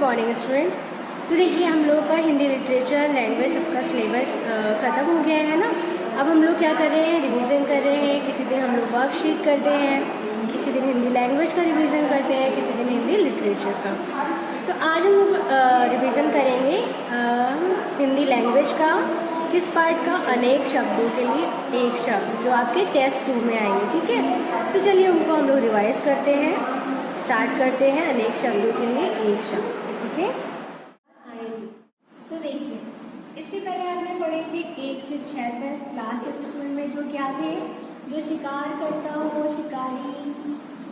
Morning students. तो देखिए हम लोग का हिंदी लिटरेचर लैंग्वेज सबका सिलेबस ख़त्म हो गया है ना। अब हम लोग क्या कर रहे हैं, रिवीजन कर रहे हैं। किसी दिन हम लोग वर्कशीट करते हैं, किसी दिन हिंदी लैंग्वेज का रिवीजन करते हैं, किसी दिन हिंदी लिटरेचर का। तो आज हम लोग रिवीजन करेंगे हिंदी लैंग्वेज का। किस पार्ट का? अनेक शब्दों के लिए एक शब्द, जो आपके टेस्ट 2 में आएंगे। ठीक है, तो चलिए उनको हम लोग रिवाइज करते हैं। स्टार्ट करते हैं अनेक शब्दों के लिए एक शब्द। ओके, आएंगे। तो देखिए, इससे पहले आपने पढ़े थे 1 से 6 तक क्लास असेसमेंट में, जो क्या थे? जो शिकार करता हो शिकारी,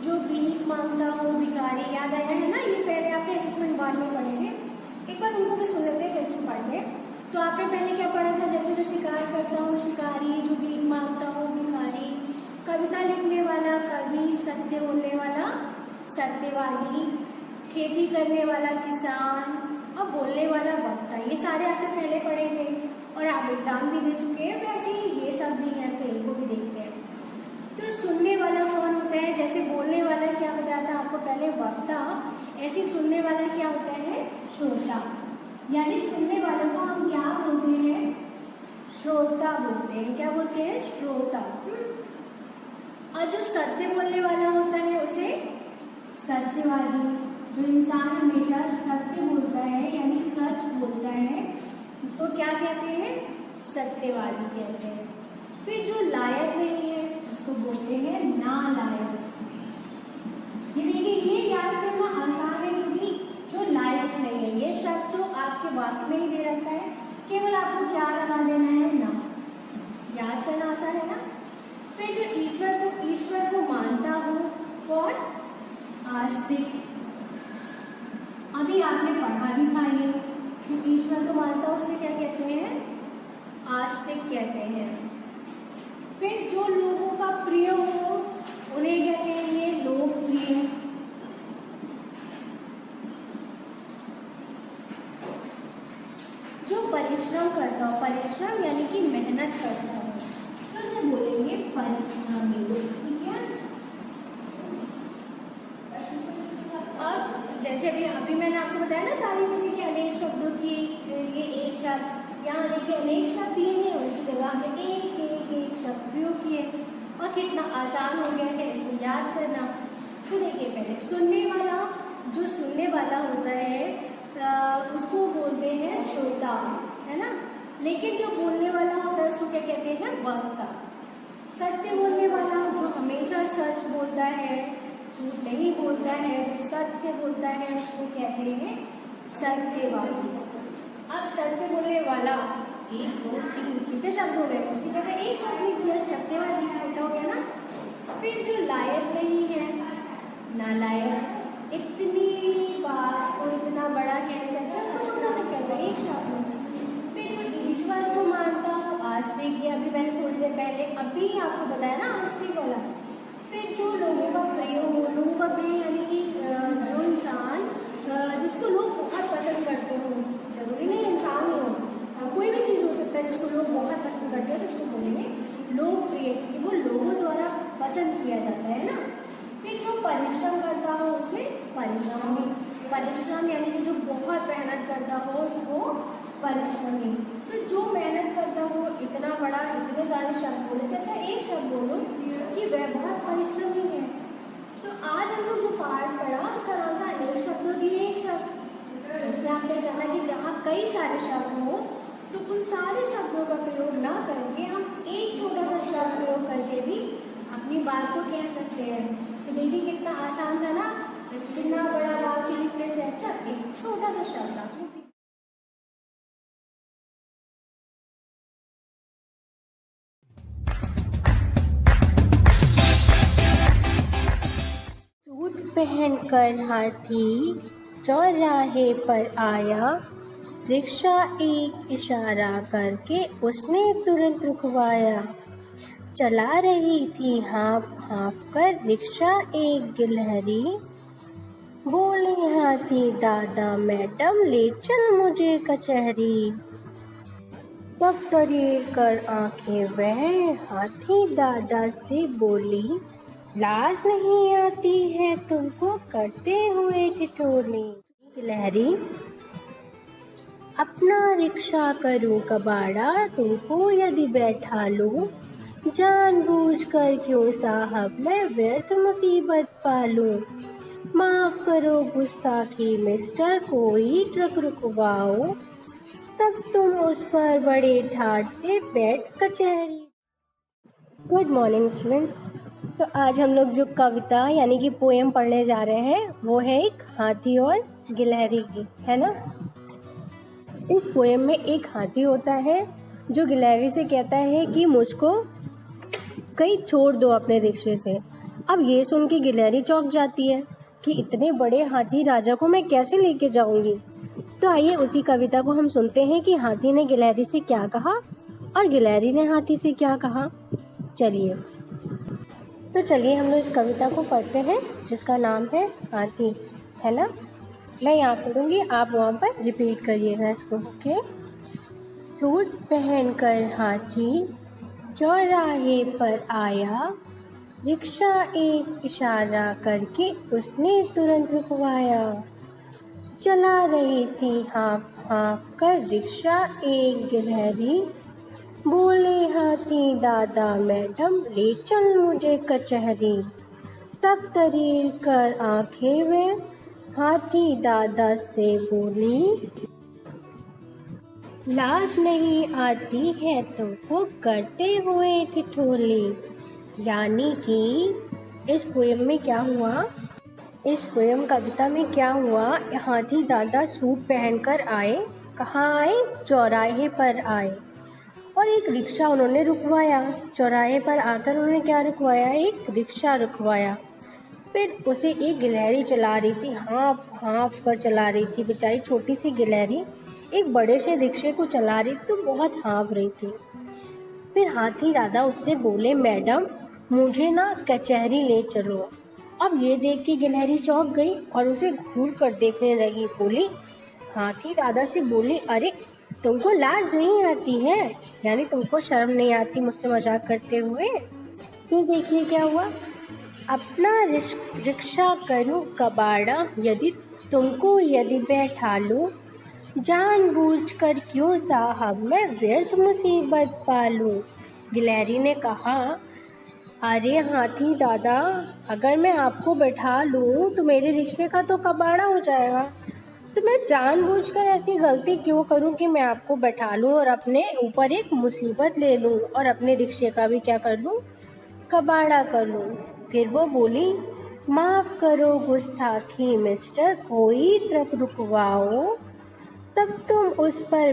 जो भीख मांगता हो भिखारी। याद आया है ना? ये पहले आपने असेसमेंट 1 में पढ़े थे। एक बार उनको भी सुन लेते हैं कैसे पढ़ते। तो आपने पहले क्या पढ़ा था? जैसे जो शिकार करता हो शिकारी, जो भीख मांगता हो भिखारी, कविता लिखने वाला कवि, सत्य बोलने वाला सत्यवादी, खेती करने वाला किसान और बोलने वाला वक्ता। ये सारे आपने पहले पढ़े थे और आप एग्जाम भी दे चुके हैं। वैसे ही ये सब भी हैं, तो इनको भी देखते हैं। तो सुनने वाला कौन होता है? जैसे बोलने वाला क्या बताया था आपको पहले? वक्ता। ऐसे सुनने वाला क्या होता है? श्रोता। यानी सुनने वालों को हम क्या बोलते हैं? श्रोता बोलते हैं। क्या बोलते हैं? श्रोता। और जो सत्य बोलने वाला होता है उसे सत्यवादी। जो इंसान हमेशा सत्य बोलता है यानी सच बोलता है, उसको क्या कहते हैं? सत्यवादी कहते हैं। फिर जो लायक नहीं है उसको बोलते हैं नालायक। ये देखिए, ये याद करना आसान है क्योंकि जो लायक नहीं है, ये शब्द तो आपके वाक्य में ही दे रखा है, केवल आपको क्या लगा देना है? ना। याद करना आसान है ना। फिर जो ईश्वर को मानता हो, कौन? आस्तिक। अभी आपने पढ़ा भी था ये, जो ईश्वर को मानता हो उसे क्या कहते हैं? आस्तिक कहते हैं। फिर जो लोगों का प्रिय हो उन्हें क्या कहेंगे? लोकप्रिय। जो परिश्रम करता हो, परिश्रम यानी कि मेहनत करता हो, तो उसे बोलेंगे परिश्रमी। ठीक है। अब जैसे अभी मैंने आपको बताया ना सारी चीजें कि अनेक शब्दों की ये एक शब्द, यहाँ देखिए अनेक शब्द दिए हैं, उनकी जगह हमने एक शब्द प्रयोग किए और कितना आसान हो गया है इसको याद करना। तो देखिए, पहले सुनने वाला, जो सुनने वाला होता है उसको बोलते हैं श्रोता, है ना। लेकिन जो बोलने वाला होता है उसको क्या कहते हैं? वक्ता। सत्य बोलने वाला, जो हमेशा सच बोलता है, झूठ नहीं बोलता है, जो सत्य बोलता है, उसको कहते हैं सत्यवादी। अब सत्य बोलने वाला 1 2 3 कितने शब्द हो गए? उसकी जगह एक शब्द लिख दिया, सत्यवादी। छोटा हो गया ना। फिर जो लायक नहीं है, नालायक। इतनी बात को इतना बड़ा कह नहीं सकते, उसको छोटा सा कहते हैं, एक शब्द। फिर जो ईश्वर को मानता हो, आस्तिक। ये अभी मैंने थोड़ी देर पहले अभी आपको बताया ना, आस्तिक वाला। फिर जो लोगों का प्रिय हो, लोगों का प्रिय यानी कि जो इंसान जिसको लोग बहुत पसंद करते हो, जरूरी नहीं इंसान ही हो, कोई भी चीज़ हो सकता है जिसको लोग बहुत पसंद करते हैं, तो उसको बोलेंगे लोकप्रिय, कि वो लोगों द्वारा पसंद किया जाता है ना। फिर जो परिश्रम करता हो उसे परिश्रमी। परिश्रम यानी कि जो बहुत मेहनत करता हो उसको परिश्रमी। तो जो मेहनत करता हो, इतना बड़ा, इतने सारे शब्द बोले से अच्छा एक शब्द बोलो कि वह बहुत परिश्रमी है। तो आज हम लोग जो पाठ पढ़ा उसका नाम था अनेक शब्दों के लिए एक शब्द। उसमें आपने जाना कि जहाँ कई सारे शब्द हो तो उन सारे शब्दों का प्रयोग ना करके हम एक छोटा सा शब्द प्रयोग करके भी अपनी बात को कह सकते हैं। तो देखिए कितना आसान था ना। इतना बड़ा वाक्य लिखने से अच्छा एक छोटा सा शब्द आपने। सूट पहनकर हाथी चौराहे पर आया, रिक्शा एक इशारा करके उसने तुरंत रुकवाया। चला रही थी हाँफ हाँफ कर रिक्शा एक गिलहरी, बोले हाथी दादा मैडम ले चल मुझे कचहरी। तब तरीर कर आंखें वह हाथी दादा से बोली, लाज नहीं आती है तुमको करते हुए ठिठोली। गिलहरी, अपना रिक्शा करूं कबाड़ा, तुमको यदि बैठा लूं, जानबूझकर क्यों साहब मैं व्यर्थ मुसीबत पालूं। माफ करो गुस्ताखी मिस्टर, कोई ट्रक रुकवाओ, तब तुम उस पर बड़े ठाठ से बैठ कचहरी। Good morning students. तो आज हम लोग जो कविता यानी कि पोएम पढ़ने जा रहे हैं वो है एक हाथी और गिलहरी की, है ना। इस पोएम में एक हाथी होता है जो गिलहरी से कहता है कि मुझको कहीं छोड़ दो अपने रिक्शे से। अब ये सुन के गिलहरी चौंक जाती है कि इतने बड़े हाथी राजा को मैं कैसे लेके जाऊंगी। तो आइए उसी कविता को हम सुनते हैं कि हाथी ने गिलहरी से क्या कहा और गिलहरी ने हाथी से क्या कहा। चलिए हम लोग इस कविता को पढ़ते हैं जिसका नाम है हाथी, है ना। मैं यहाँ पढ़ूंगी, आप वहाँ पर रिपीट करिएगा इसको, ओके। सूट पहनकर हाथी चौराहे पर आया, रिक्शा एक इशारा करके उसने तुरंत रुकवाया। चला रही थी हाँफ हाँफ कर रिक्शा एक गिलहरी, बोले हाथी दादा मैडम ले चल मुझे कचहरी। तब तरीर कर आंखें वे हाथी दादा से बोली, लाज नहीं आती है तुमको करते हुए ठिठोली। यानी कि इस पोएम में क्या हुआ, इस पोएम कविता में क्या हुआ, हाथी दादा सूट पहनकर आए, कहाँ आए, चौराहे पर आए और एक रिक्शा उन्होंने रुकवाया। चौराहे पर आकर उन्होंने क्या रुकवाया, एक रिक्शा रुकवाया। फिर उसे एक गिलहरी चला रही थी, हाँफ हाँफ कर चला रही थी। बेचारी छोटी सी गिलहरी एक बड़े से रिक्शे को चला रही तो बहुत हाँफ रही थी। फिर हाथी दादा उससे बोले, मैडम मुझे ना कचहरी ले चलो। अब ये देख के गिलहरी चौंक गई और उसे घूर कर देखने लगी। बोली, हाथी दादा से बोली, अरे तुमको लाज नहीं आती है, यानी तुमको शर्म नहीं आती मुझसे मजाक करते हुए। फिर देखिए क्या हुआ, अपना रिक्शा करूं कबाड़ा, यदि बैठा लूं, जानबूझकर क्यों साहब मैं व्यर्थ मुसीबत पालूं। गिलहरी ने कहा, अरे हाथी दादा, अगर मैं आपको बैठा लूं तो मेरे रिक्शे का तो कबाड़ा हो जाएगा, तो मैं जानबूझकर ऐसी गलती क्यों करूं कि मैं आपको बैठा लूं और अपने ऊपर एक मुसीबत ले लूं और अपने रिक्शे का भी क्या कर लूं, कबाड़ा कर लूं। फिर वो बोली, माफ़ करो गुस्ताखी मिस्टर, कोई ट्रक रुकवाओ, तब तुम उस पर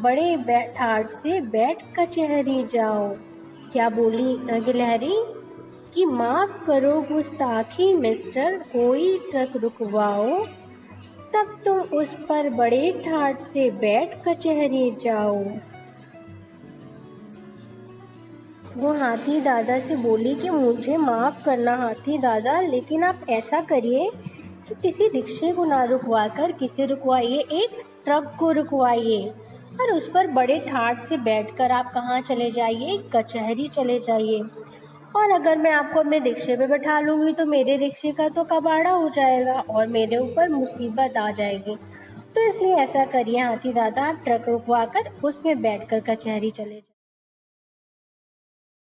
बड़े ठाठ से बैठ कचहरी जाओ। क्या बोली गिलहरी कि माफ़ करो गुस्ताखी मिस्टर, कोई ट्रक रुकवाओ, तब तुम उस पर बड़े ठाठ से बैठ कचहरी जाओ। वो हाथी दादा से बोली कि मुझे माफ़ करना हाथी दादा, लेकिन आप ऐसा करिए कि किसी रिक्शे को ना रुकवा कर किसे रुकवाइए, एक ट्रक को रुकवाइए और उस पर बड़े ठाठ से बैठकर आप कहाँ चले जाइए, कचहरी चले जाइए। और अगर मैं आपको अपने रिक्शे पे बैठा लूँगी तो मेरे रिक्शे का तो कबाड़ा हो जाएगा और मेरे ऊपर मुसीबत आ जाएगी। तो इसलिए ऐसा करिए हाथी दादा, आप ट्रक रुकवा कर उसमें बैठकर कचहरी चले जाइए।